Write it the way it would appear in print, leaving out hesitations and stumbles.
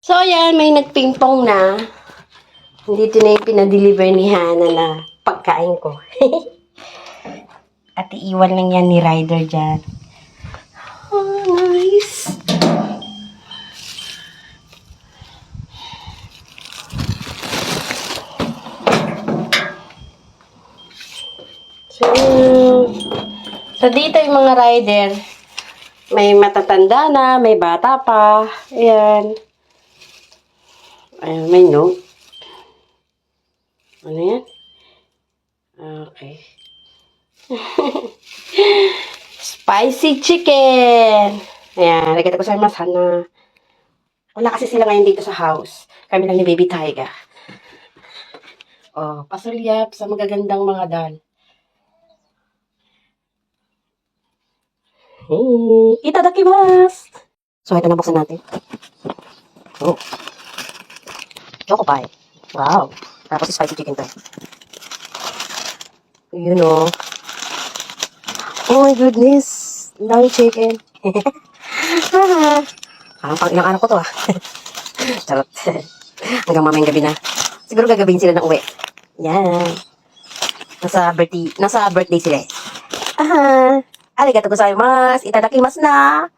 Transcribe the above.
So, ayan, may nagpingpong na. Dito na yung pinadeliver ni Hana na pagkain ko. At iiwan lang yan ni Ryder dyan. Oh, nice. So dito yung mga rider, may matatanda na, may bata pa. Ayan. Ayan, may note. Ano yan? Okay. Spicy chicken. Ayan, nagkita ko sa mas Hana. Wala kasi sila ngayon dito sa house. Kami lang ni Baby Tyga. Oh, pasulyap sa magagandang mga dal. Itadakimasu! So, ito na buksan natin. Oh. Choco pie. Wow. Tapos spicy chicken to. Yun o. Oh my goodness. Ang dami chicken. Parang pang ilang araw ko to ah. Charot. Hanggang mamayang gabi na. Siguro gagabihin sila ng uwi. Yan. Nasa birthday sila eh. Arigatou gozaimasu. Itadakimasu na.